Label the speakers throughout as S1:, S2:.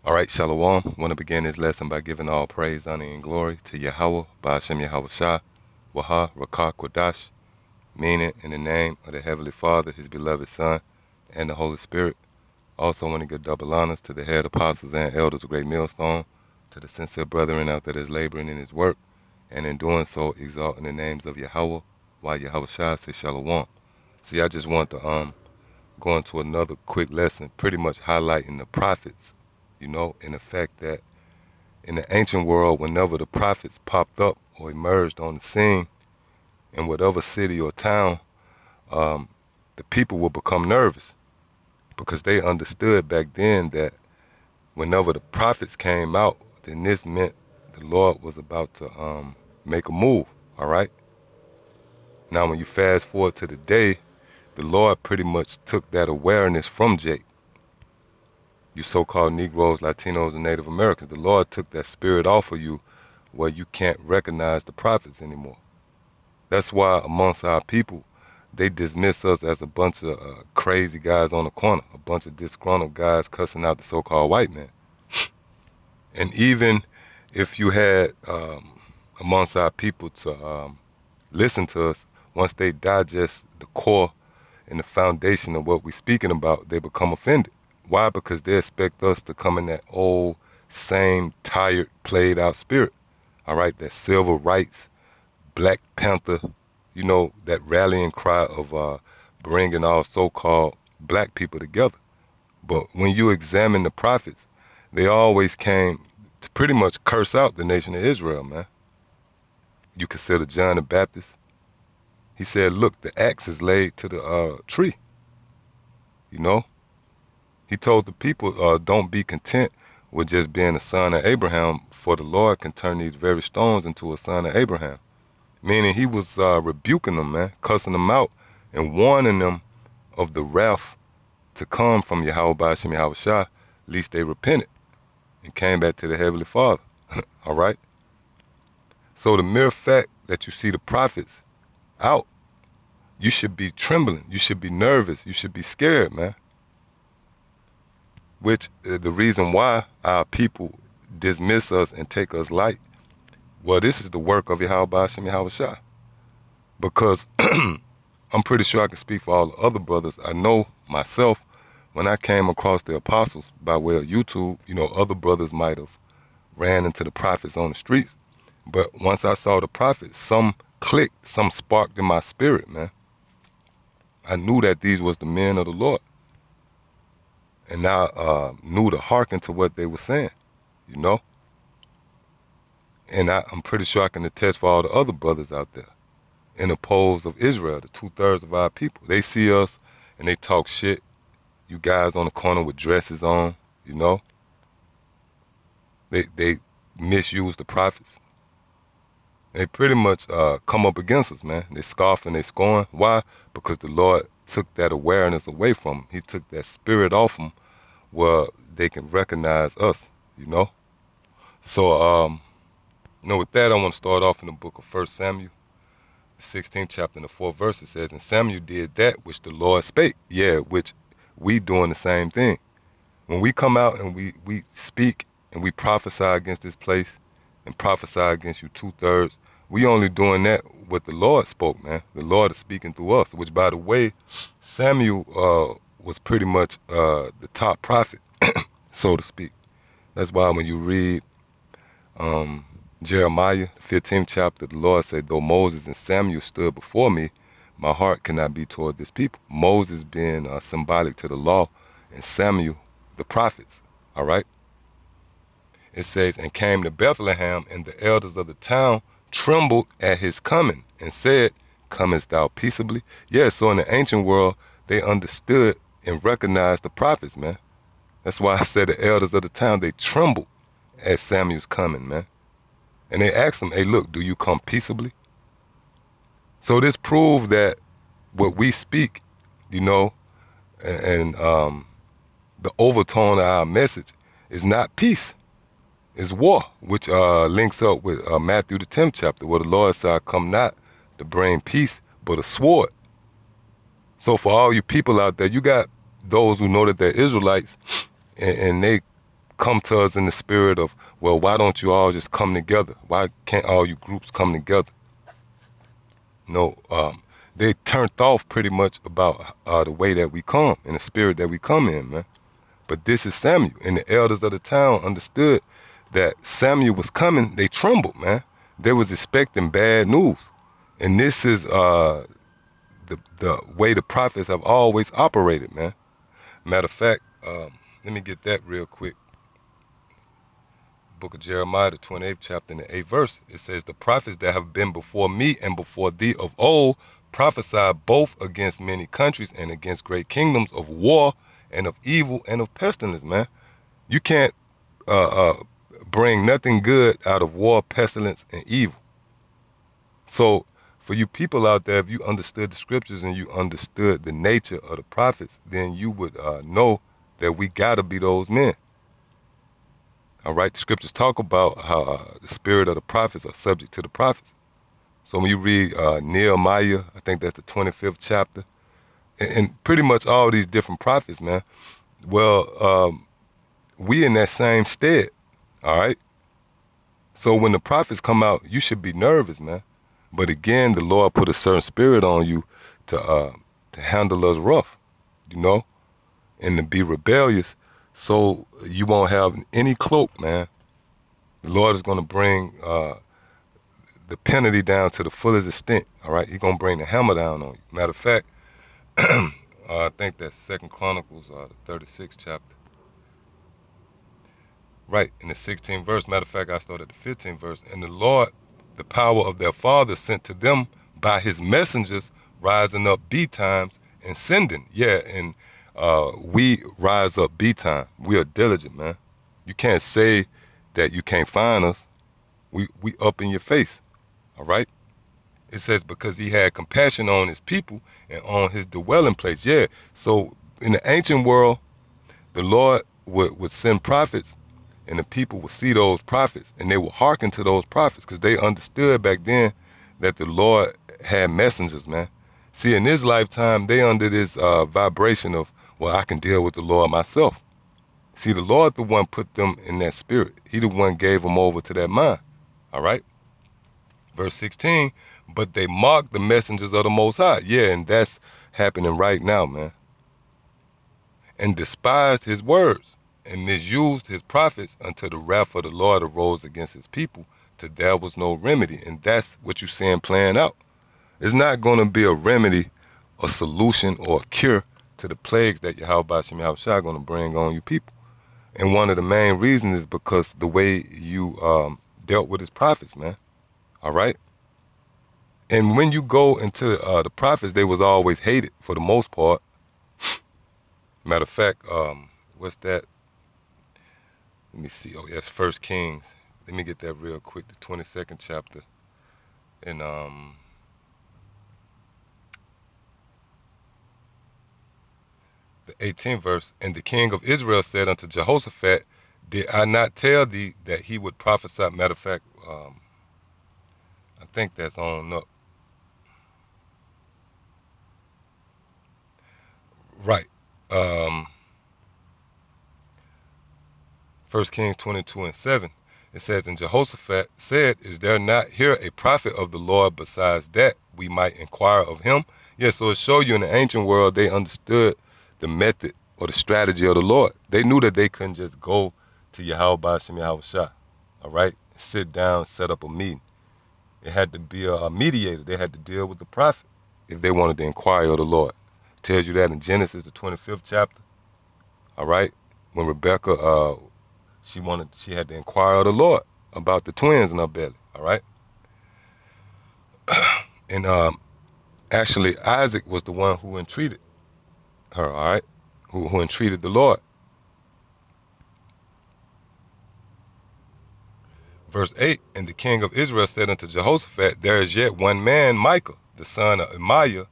S1: All right, Shalom. Want to begin this lesson by giving all praise, honor, and glory to Yahweh, Ba'ashem Yahweh Shah, Waha, Rakah, Kodash, meaning in the name of the Heavenly Father, His beloved Son, and the Holy Spirit. Also want to give double honors to the head apostles and elders of Great Millstone, to the sincere brethren out there that's laboring in His work, and in doing so, exalting the names of Yahweh, while Yahweh Shah says Shalom. See, I just want to go into another quick lesson, pretty much highlighting the prophets, in the fact that in the ancient world, whenever the prophets popped up or emerged on the scene in whatever city or town, the people would become nervous because they understood back then that whenever the prophets came out, then this meant the Lord was about to make a move, all right? Now, when you fast forward to the day, the Lord pretty much took that awareness from Jake, you so-called Negroes, Latinos, and Native Americans. The Lord took that spirit off of you where you can't recognize the prophets anymore. That's why amongst our people, they dismiss us as a bunch of crazy guys on the corner, a bunch of disgruntled guys cussing out the so-called white man. And even if you had amongst our people to listen to us, once they digest the core and the foundation of what we're speaking about, they become offended. Why? Because they expect us to come in that old, same, tired, played out spirit. All right, that civil rights, Black Panther, that rallying cry of bringing all so-called black people together. But when you examine the prophets, they always came to pretty much curse out the nation of Israel, man. You consider John the Baptist. He said, look, the axe is laid to the tree, you know. He told the people, don't be content with just being a son of Abraham, for the Lord can turn these very stones into a son of Abraham. Meaning he was rebuking them, man, cussing them out and warning them of the wrath to come from Yahweh Ba'ashem Yahweh Shah, lest they repented and came back to the Heavenly Father. All right? So the mere fact that you see the prophets out, you should be trembling. You should be nervous. You should be scared, man. Which the reason why our people dismiss us and take us light. Well, this is the work of Yahweh Ba'ashem Yahweh Shah. Because I'm pretty sure I can speak for all the other brothers. I know myself, when I came across the apostles by way of YouTube, other brothers might have ran into the prophets on the streets. But once I saw the prophets, some clicked, some sparked in my spirit, man. I knew that these was the men of the Lord. And I knew to hearken to what they were saying, And I'm pretty sure I can attest for all the other brothers out there in the polls of Israel, the 2/3 of our people. They see us and they talk shit. You guys on the corner with dresses on, They misuse the prophets. They pretty much come up against us, man. They scoff and they scorn. Why? Because the Lord took that awareness away from them. He took that spirit off them where they can recognize us, So, with that, I want to start off in the book of 1 Samuel, the 16th chapter and the 4th verse. It says, and Samuel did that which the Lord spake. Yeah, which we doing the same thing. When we come out and we speak and we prophesy against this place and prophesy against you 2/3, we only doing that what the Lord spoke, man. The Lord is speaking through us, which, by the way, Samuel was pretty much the top prophet, so to speak. That's why when you read Jeremiah, the 15th chapter, the Lord said, though Moses and Samuel stood before me, my heart cannot be toward this people. Moses being symbolic to the law, and Samuel, the prophets, all right? It says, and came to Bethlehem, and the elders of the town trembled at his coming, and said, comest thou peaceably? Yeah, so in the ancient world, they understood and recognized the prophets, man. That's why I said the elders of the town, they trembled at Samuel's coming, man. And they asked him, hey, look, do you come peaceably? So this proves that what we speak, and the overtone of our message is not peace. It's war, which links up with Matthew the 10th chapter, where the Lord said, I come not to bring peace, but a sword. So for all you people out there, you got those who know that they're Israelites, and they come to us in the spirit of, well, why don't you all just come together? Why can't all you groups come together? No, they turned off pretty much about the way that we come and the spirit that we come in, man. But this is Samuel, and the elders of the town understood that Samuel was coming. They trembled, man. They was expecting bad news. And this is the way the prophets have always operated, man. Matter of fact, let me get that real quick. Book of Jeremiah, the 28th chapter, and the 8th verse. It says, the prophets that have been before me and before thee of old prophesied both against many countries and against great kingdoms of war and of evil and of pestilence, man. You can't bring nothing good out of war, pestilence, and evil. So for you people out there, if you understood the scriptures and you understood the nature of the prophets, then you would know that we gotta be those men. All right, the scriptures talk about how the spirit of the prophets are subject to the prophets. So when you read Nehemiah, I think that's the 25th chapter, and pretty much all these different prophets, man, well, we in that same stead, all right? So when the prophets come out, you should be nervous, man. But again, the Lord put a certain spirit on you to handle us rough, you know, and to be rebellious, so you won't have any cloak, man. The Lord is going to bring the penalty down to the fullest extent, all right? He's going to bring the hammer down on you. Matter of fact, I think that's 2 Chronicles, the 36th chapter. Right, in the 16th verse. Matter of fact, I started the 15th verse. And the Lord, the power of their fathers, sent to them by his messengers, rising up betimes and sending. Yeah, and we rise up B-time. We are diligent, man. You can't say that you can't find us. We up in your face, all right? It says because he had compassion on his people and on his dwelling place. Yeah, so in the ancient world, the Lord would send prophets, and the people would see those prophets, and they would hearken to those prophets because they understood back then that the Lord had messengers, man. See, in this lifetime, they under this vibration of, well, I can deal with the Lord myself. See, the Lord the one put them in that spirit. He the one gave them over to that mind, all right? Verse 16, but they mocked the messengers of the Most High. Yeah, and that's happening right now, man. And despised his words and misused his prophets until the wrath of the Lord arose against his people, till there was no remedy. And that's what you're seeing playing out. It's not going to be a remedy, a solution, or a cure to the plagues that Yahweh Shem Yahushua is going to bring on you people. And one of the main reasons is because the way you dealt with his prophets, man. All right? And when you go into the prophets, they was always hated for the most part. Matter of fact, what's that? Let me see. Oh, yes, 1 Kings. Let me get that real quick. The 22nd chapter. And the 18th verse. And the king of Israel said unto Jehoshaphat, did I not tell thee that he would prophesy? Matter of fact, I think that's on up. Right. 1 Kings 22:7. It says, and Jehoshaphat said, is there not here a prophet of the Lord besides that we might inquire of him? Yeah, so it shows you in the ancient world, they understood the method or the strategy of the Lord. They knew that they couldn't just go to Yahweh Shem Yahushua, all right, sit down, set up a meeting. It had to be a mediator. They had to deal with the prophet if they wanted to inquire of the Lord. It tells you that in Genesis, the 25th chapter, all right, when Rebecca, she had to inquire of the Lord about the twins in her belly, all right? And actually, Isaac was the one who entreated her, all right, who entreated the Lord. Verse 8, and the king of Israel said unto Jehoshaphat, there is yet one man, Micah, the son of Amiah,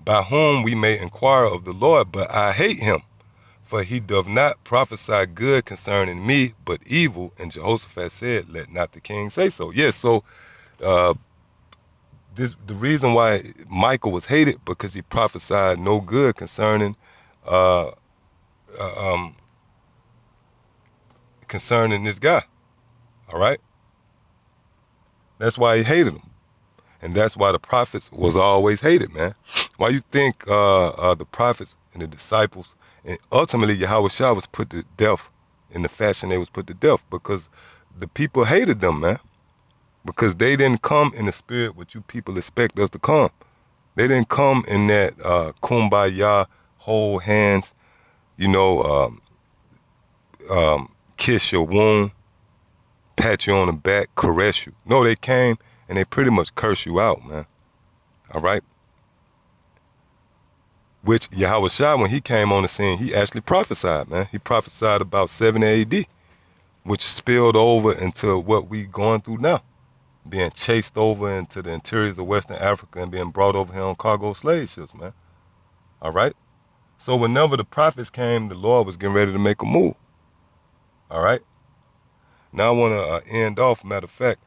S1: by whom we may inquire of the Lord, but I hate him, for he doth not prophesy good concerning me, but evil. And Jehoshaphat said, let not the king say so. Yes, so the reason why Micah was hated, because he prophesied no good concerning concerning this guy. All right? That's why he hated him. And that's why the prophets was always hated, man. Why you think the prophets and the disciples and ultimately Yahweh Shah was put to death in the fashion they was put to death? Because the people hated them, man. Because they didn't come in the spirit what you people expect us to come. They didn't come in that kumbaya, hold hands, you know, kiss your wound, pat you on the back, caress you. No, they came and they pretty much curse you out, man. All right? Which Yahweh Shah, when he came on the scene, he actually prophesied, man. He prophesied about 7 AD, which spilled over into what we going through now. Being chased over into the interiors of Western Africa and being brought over here on cargo slave ships, man. All right? So whenever the prophets came, the Lord was getting ready to make a move. All right? Now I want to end off, matter of fact,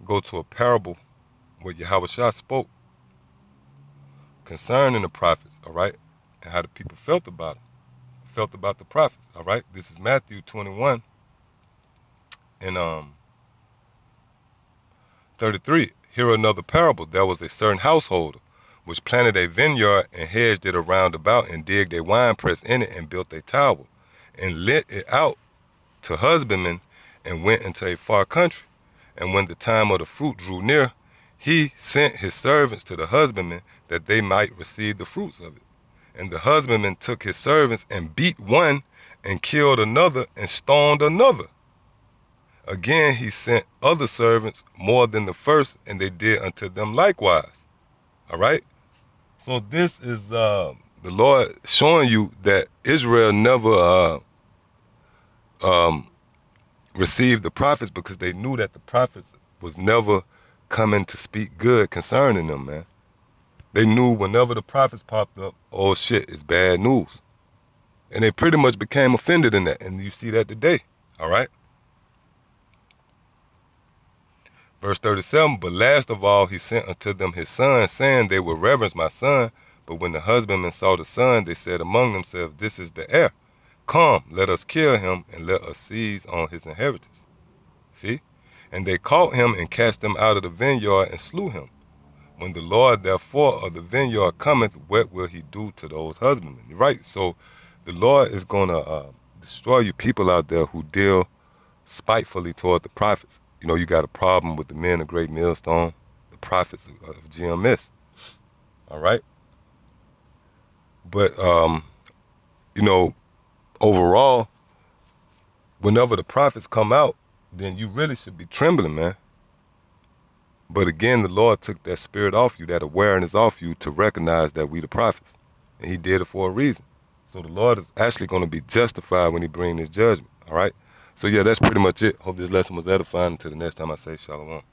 S1: go to a parable where Yahweh Shah spoke concerning the prophets, all right, and how the people felt about them, felt about the prophets, all right. This is Matthew 21 and 33. Hear another parable. There was a certain householder which planted a vineyard and hedged it around about and digged a winepress in it and built a tower and let it out to husbandmen and went into a far country. And when the time of the fruit drew near, he sent his servants to the husbandmen that they might receive the fruits of it. And the husbandman took his servants and beat one and killed another and stoned another. Again he sent other servants more than the first, and they did unto them likewise. All right? So this is the Lord showing you that Israel never received the prophets because they knew that the prophets was never coming to speak good concerning them, man. They knew whenever the prophets popped up, oh shit, it's bad news. And they pretty much became offended in that, and you see that today, all right? Verse 37, but last of all he sent unto them his son, saying they will reverence my son. But when the husbandmen saw the son, they said among themselves, this is the heir. Come, let us kill him, and let us seize on his inheritance. See? And they caught him and cast him out of the vineyard and slew him. When the Lord therefore of the vineyard cometh, what will he do to those husbandmen? Right? So the Lord is going to destroy you people out there who deal spitefully toward the prophets. You know, you got a problem with the men of Great Millstone, the prophets of GMS. All right? But, you know, overall, whenever the prophets come out, then you really should be trembling, man. But again, the Lord took that spirit off you, that awareness off you to recognize that we the prophets. And he did it for a reason. So the Lord is actually going to be justified when he brings his judgment, all right? So yeah, that's pretty much it. Hope this lesson was edifying. Until the next time I say shalom.